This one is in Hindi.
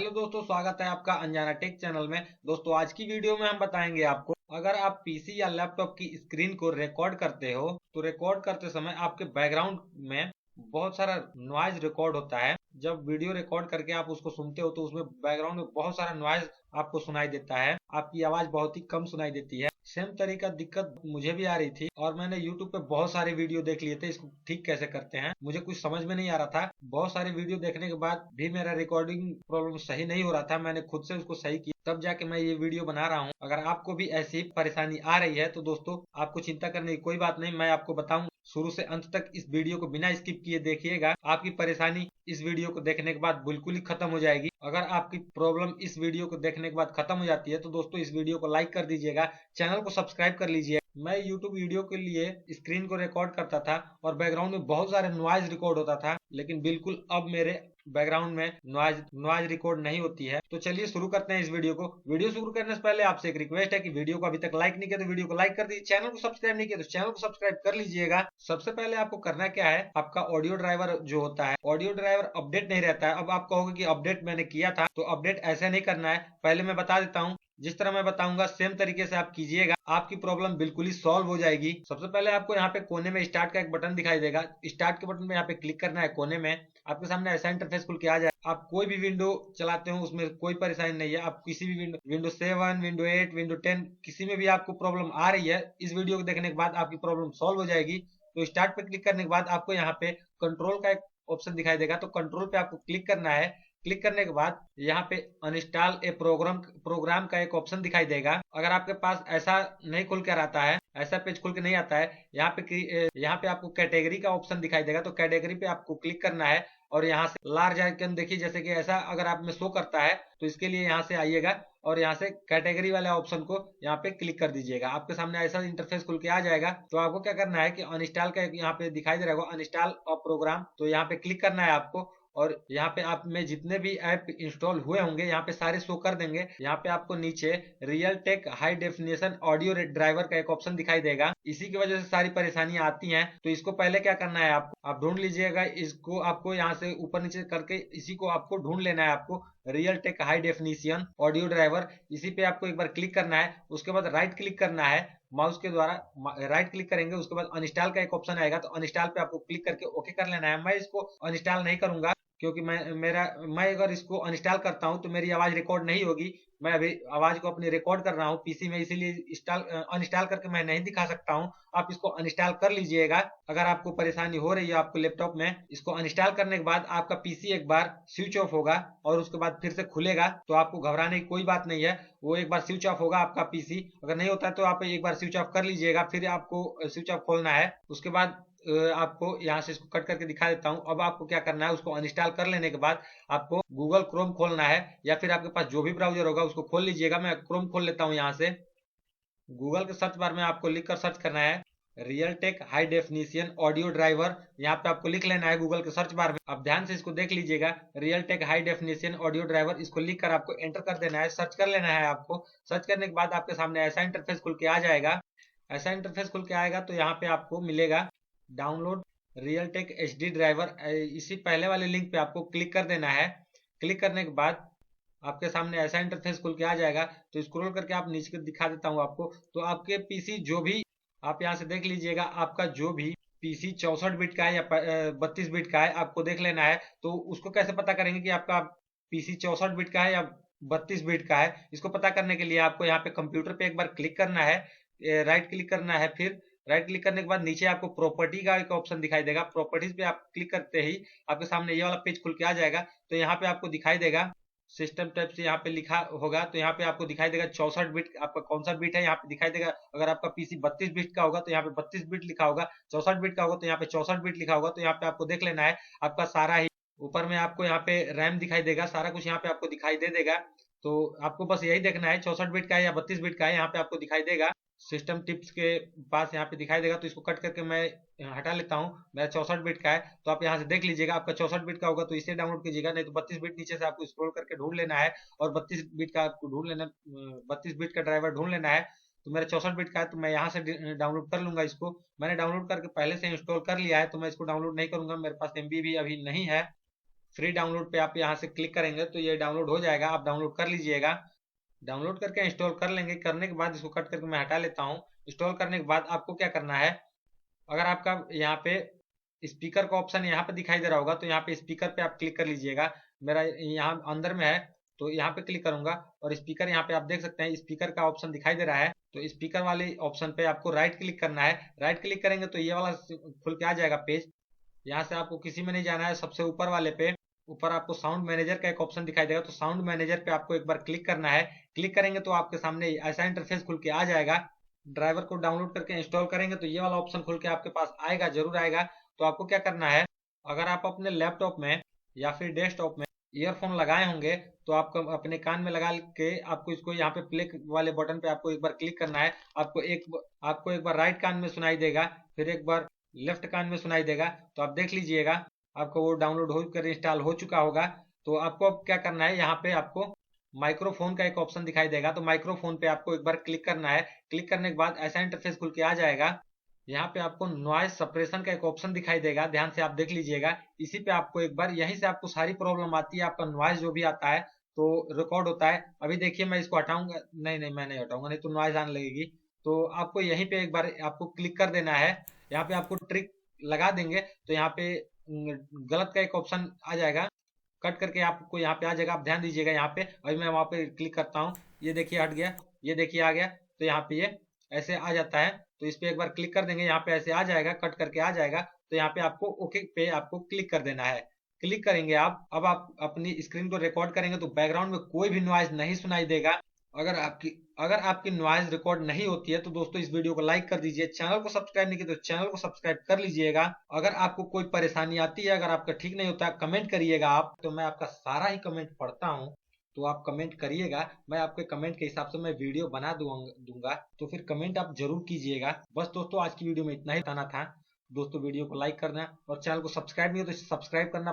हेलो दोस्तों, स्वागत है आपका अनजाना टेक चैनल में। दोस्तों आज की वीडियो में हम बताएंगे आपको, अगर आप पीसी या लैपटॉप की स्क्रीन को रिकॉर्ड करते हो तो रिकॉर्ड करते समय आपके बैकग्राउंड में बहुत सारा नॉइज रिकॉर्ड होता है। जब वीडियो रिकॉर्ड करके आप उसको सुनते हो तो उसमें बैकग्राउंड में बहुत सारा नॉइज आपको सुनाई देता है, आपकी आवाज बहुत ही कम सुनाई देती है। सेम तरीका दिक्कत मुझे भी आ रही थी और मैंने YouTube पे बहुत सारे वीडियो देख लिए थे इसको ठीक कैसे करते हैं। मुझे कुछ समझ में नहीं आ रहा था। बहुत सारे वीडियो देखने के बाद भी मेरा रिकॉर्डिंग प्रॉब्लम सही नहीं हो रहा था। मैंने खुद से उसको सही किया, तब जाके मैं ये वीडियो बना रहा हूँ। अगर आपको भी ऐसी परेशानी आ रही है तो दोस्तों आपको चिंता करने की कोई बात नहीं, मैं आपको बताऊं। शुरू से अंत तक इस वीडियो को बिना स्किप किए देखिएगा, आपकी परेशानी इस वीडियो को देखने के बाद बिल्कुल ही खत्म हो जाएगी। अगर आपकी प्रॉब्लम इस वीडियो को देखने के बाद खत्म हो जाती है तो दोस्तों इस वीडियो को लाइक कर दीजिएगा, चैनल को सब्सक्राइब कर लीजिए। मैं YouTube वीडियो के लिए स्क्रीन को रिकॉर्ड करता था और बैकग्राउंड में बहुत सारे नॉइज रिकॉर्ड होता था, लेकिन बिल्कुल अब मेरे बैकग्राउंड में नॉइज रिकॉर्ड नहीं होती है। तो चलिए शुरू करते हैं इस वीडियो को। वीडियो शुरू करने से पहले आपसे एक रिक्वेस्ट है कि वीडियो को अभी तक लाइक नहीं किया तो वीडियो को लाइक कर दीजिए, चैनल को सब्सक्राइब नहीं किया तो चैनल को सब्सक्राइब कर लीजिएगा। सबसे पहले आपको करना क्या है, आपका ऑडियो ड्राइवर जो होता है, ऑडियो ड्राइवर अपडेट नहीं रहता है। अब आप कहोगे कि अपडेट मैंने किया था, तो अपडेट ऐसे नहीं करना है। पहले मैं बता देता हूँ, जिस तरह मैं बताऊंगा सेम तरीके से आप कीजिएगा, आपकी प्रॉब्लम बिल्कुल ही सॉल्व हो जाएगी। सबसे पहले आपको यहाँ पे कोने में स्टार्ट का एक बटन दिखाई देगा, स्टार्ट के बटन में यहाँ पे क्लिक करना है। कोने में आपके सामने ऐसा इंटरफेस खुल के आ जाए। आप कोई भी विंडो चलाते हो उसमें कोई परेशानी नहीं है, आप किसी भी विंडो 7, विंडो 8, विंडो 10 किसी में भी आपको प्रॉब्लम आ रही है, इस वीडियो को देखने के बाद आपकी प्रॉब्लम सॉल्व हो जाएगी। तो स्टार्ट पे क्लिक करने के बाद आपको यहाँ पे कंट्रोल का एक ऑप्शन दिखाई देगा, तो कंट्रोल पे आपको क्लिक करना है। क्लिक करने के बाद यहाँ पे अनइंस्टॉल ए प्रोग्राम का एक ऑप्शन दिखाई देगा। अगर आपके पास ऐसा नहीं खुल कर आता है, ऐसा पेज खुल के नहीं आता है, यहाँ पे आपको कैटेगरी का ऑप्शन दिखाई देगा, तो कैटेगरी पे आपको क्लिक करना है और यहाँ से लार्ज आइकन देखिए, जैसे कि ऐसा अगर आप में शो करता है तो इसके लिए यहाँ से आइएगा और यहाँ से कैटेगरी वाले ऑप्शन को यहाँ पे क्लिक कर दीजिएगा। आपके सामने ऐसा इंटरफेस खुल के आ जाएगा। तो आपको क्या करना है कि अनइंस्टॉल का यहाँ पे दिखाई दे रहा होगा, अनइंस्टॉल अ प्रोग्राम, तो यहाँ पे क्लिक करना है आपको और यहाँ पे आप में जितने भी ऐप इंस्टॉल हुए होंगे यहाँ पे सारे शो कर देंगे। यहाँ पे आपको नीचे Realtek high definition audio driver का एक ऑप्शन दिखाई देगा। इसी की वजह से सारी परेशानियां आती हैं। तो इसको पहले क्या करना है, आपको आप ढूंढ लीजिएगा, इसको आपको यहाँ से ऊपर नीचे करके इसी को आपको ढूंढ लेना है। आपको Realtek high definition audio driver, इसी पे आपको एक बार क्लिक करना है। उसके बाद राइट क्लिक करना है, माउस के द्वारा राइट क्लिक करेंगे, उसके बाद अनइंस्टॉल का एक ऑप्शन आएगा, तो अनइंस्टॉल पे आपको क्लिक करके ओके कर लेना है। मैं इसको अनइंस्टॉल नहीं करूंगा क्योंकि मैं अगर इसको अनइंस्टॉल करता हूं तो मेरी आवाज रिकॉर्ड नहीं होगी। मैं अभी आवाज को अपनी रिकॉर्ड कर रहा हूं पीसी में, इसीलिए अनइंस्टॉल करके मैं नहीं दिखा सकता हूं। आप इसको अनइंस्टॉल कर लीजिएगा अगर आपको परेशानी हो रही है आपको लैपटॉप में। इसको अनइंस्टॉल करने के बाद आपका पीसी एक बार स्विच ऑफ होगा और उसके बाद फिर से खुलेगा, तो आपको घबराने की कोई बात नहीं है। वो एक बार स्विच ऑफ होगा आपका पीसी, अगर नहीं होता है तो आप एक बार स्विच ऑफ कर लीजिएगा, फिर आपको स्विच ऑफ खोलना है। उसके बाद आपको यहाँ से इसको कट करके दिखा देता हूँ। अब आपको क्या करना है, उसको अनइंस्टॉल कर लेने के बाद आपको गूगल क्रोम खोलना है, या फिर आपके पास जो भी ब्राउजर होगा उसको खोल लीजिएगा। मैं क्रोम खोल लेता हूँ। यहाँ से गूगल के सर्च बार में आपको लिख कर सर्च करना है Realtek high definition audio driver. यहाँ पे आपको लिख लेना है गूगल के सर्च बार में। आप ध्यान से इसको देख लीजिएगा, Realtek high definition audio driver, इसको लिख कर आपको एंटर कर देना है, सर्च कर लेना है। आपको सर्च करने के बाद आपके सामने ऐसा इंटरफेस खुल के आ जाएगा। ऐसा इंटरफेस खुल के आएगा तो यहाँ पे आपको मिलेगा download Realtek HD driver. इसी पहले वाले लिंक पे आपको क्लिक कर देना है। क्लिक करने के बाद आपके सामने ऐसा इंटरफेस खुल के आ जाएगा। तो स्क्रॉल करके आप नीचे दिखा देता हूँ आपको। तो आपके पीसी जो भी, आप यहाँ से देख लीजिएगा, आपका जो भी पीसी 64 बिट का है या 32 बिट का है, आपको देख लेना है। तो उसको कैसे पता करेंगे कि आपका पीसी 64 बिट का है या 32 बिट का है, इसको पता करने के लिए आपको यहाँ पे कंप्यूटर पे एक बार क्लिक करना है, राइट क्लिक करना है। फिर राइट क्लिक करने के बाद नीचे आपको प्रॉपर्टी का एक ऑप्शन दिखाई देगा। प्रॉपर्टीज पे आप क्लिक करते ही आपके सामने ये वाला पेज खुल के आ जाएगा। तो यहाँ पे आपको दिखाई देगा सिस्टम टाइप से यहाँ पे लिखा होगा, तो यहाँ पे आपको दिखाई देगा 64 बिट, आपका कौन सा बिट है यहाँ पे दिखाई देगा। अगर आपका पीसी 32 बिट का होगा तो यहाँ पे 32 बिट लिखा होगा, 64 बिट का होगा तो यहाँ पे 64 बिट लिखा होगा। तो यहाँ पे आपको देख लेना है आपका सारा ही, ऊपर में आपको यहाँ पे रैम दिखाई देगा, सारा कुछ यहाँ पे आपको दिखाई दे देगा। तो आपको बस यही देखना है 64 बिट का है या 32 बिट का है, यहाँ पे आपको दिखाई देगा। सिस्टम टिप्स के पास यहाँ पे दिखाई देगा, तो इसको कट करके मैं हटा लेता हूँ। मेरा 64 बिट का है, तो आप यहाँ से देख लीजिएगा। आपका 64 बिट का होगा तो इसे डाउनलोड कीजिएगा, नहीं तो 32 बिट नीचे से आपको स्क्रॉल करके ढूंढ लेना है और 32 बिट का आपको ढूंढ लेना, 32 बिट का ड्राइवर ढूंढ लेना है। तो मेरा 64 बिट का है तो मैं यहाँ से डाउनलोड कर लूंगा। इसको मैंने डाउनलोड करके पहले से इंस्टॉल कर लिया है, तो मैं इसको डाउनलोड नहीं करूंगा, मेरे पास एमबी भी अभी नहीं है। फ्री डाउनलोड पे आप यहाँ से क्लिक करेंगे तो ये डाउनलोड हो जाएगा, आप डाउनलोड कर लीजिएगा। डाउनलोड करके इंस्टॉल कर लेंगे। करने के बाद इसको कट करके मैं हटा लेता हूँ। इंस्टॉल करने के बाद आपको क्या करना है, अगर आपका यहाँ पे स्पीकर का ऑप्शन यहाँ पे दिखाई दे रहा होगा तो यहाँ पे स्पीकर पे आप क्लिक कर लीजिएगा। मेरा यहाँ अंदर में है तो यहाँ पे क्लिक करूंगा और स्पीकर यहाँ पे आप देख सकते हैं स्पीकर का ऑप्शन दिखाई दे रहा है। तो स्पीकर वाले ऑप्शन पे आपको राइट क्लिक करना है। राइट क्लिक करेंगे तो ये वाला खुल के आ जाएगा पेज। यहाँ से आपको किसी में नहीं जाना है, सबसे ऊपर वाले पे ऊपर आपको साउंड मैनेजर का एक ऑप्शन दिखाई देगा, तो साउंड मैनेजर पे आपको एक बार क्लिक करना है। क्लिक करेंगे तो आपके सामने ऐसा इंटरफेस खुल के आ जाएगा। ड्राइवर को डाउनलोड करके इंस्टॉल करेंगे तो ये वाला ऑप्शन खुल के आपके पास आएगा, जरूर आएगा। तो आपको क्या करना है, अगर आप अपने लैपटॉप में या फिर डेस्कटॉप में ईयरफोन लगाए होंगे तो आपको अपने कान में लगा के आपको इसको यहाँ पे प्ले वाले बटन पे आपको एक बार क्लिक करना है। आपको एक बार राइट कान में सुनाई देगा, फिर एक बार लेफ्ट कान में सुनाई देगा। तो आप देख लीजिएगा आपको वो डाउनलोड होकर इंस्टॉल हो चुका होगा। तो आपको अब क्या करना है, यहाँ पे आपको माइक्रोफोन का एक ऑप्शन दिखाई देगा, तो माइक्रोफोन पे आपको एक बार क्लिक करना है। क्लिक करने के बाद ऐसा इंटरफेस खुल के आ जाएगा। यहाँ पे आपको नॉइज सप्रेशन का एक ऑप्शन दिखाई देगा, ध्यान से आप देख लीजिएगा। इसी पे आपको एक बार, यहीं से आपको सारी प्रॉब्लम आती है, आपका नॉइज जो भी आता है तो रिकॉर्ड होता है। अभी देखिए मैं इसको हटाऊंगा, नहीं नहीं मैं नहीं हटाऊंगा, नहीं तो नॉइज आने लगेगी। तो आपको यहीं पे एक बार आपको क्लिक कर देना है। यहाँ पे आपको ट्रिक लगा देंगे तो यहाँ पे गलत का एक ऑप्शन आ जाएगा, कट करके आपको यहाँ पे आ जाएगा। आप ध्यान दीजिएगा यहाँ पे, अभी मैं वहां पे क्लिक करता हूँ, ये देखिए हट गया, ये देखिए आ गया। तो यहाँ पे ये ऐसे आ जाता है, तो इस पे एक बार क्लिक कर देंगे, यहाँ पे ऐसे आ जाएगा, कट करके आ जाएगा। तो यहाँ पे आपको ओके पे आपको क्लिक कर देना है। क्लिक करेंगे आप, अब आप अपनी स्क्रीन को रिकॉर्ड करेंगे तो बैकग्राउंड में कोई भी नॉइज नहीं सुनाई देगा। अगर आपकी अगर आपकी नॉइज रिकॉर्ड नहीं होती है तो दोस्तों इस वीडियो को लाइक कर दीजिए। चैनल को सब्सक्राइब नहीं किया तो चैनल को सब्सक्राइब कर लीजिएगा। अगर आपको कोई परेशानी आती है, अगर आपका ठीक नहीं होता है, कमेंट करिएगा आप, तो मैं आपका सारा ही कमेंट पढ़ता हूँ। तो आप कमेंट करिएगा, मैं आपके कमेंट के हिसाब से मैं वीडियो बना दूंगा। तो फिर कमेंट आप जरूर कीजिएगा। बस दोस्तों आज की वीडियो में इतना ही बताना था। दोस्तों वीडियो को लाइक करना और चैनल को सब्सक्राइब नहीं हो तो सब्सक्राइब करना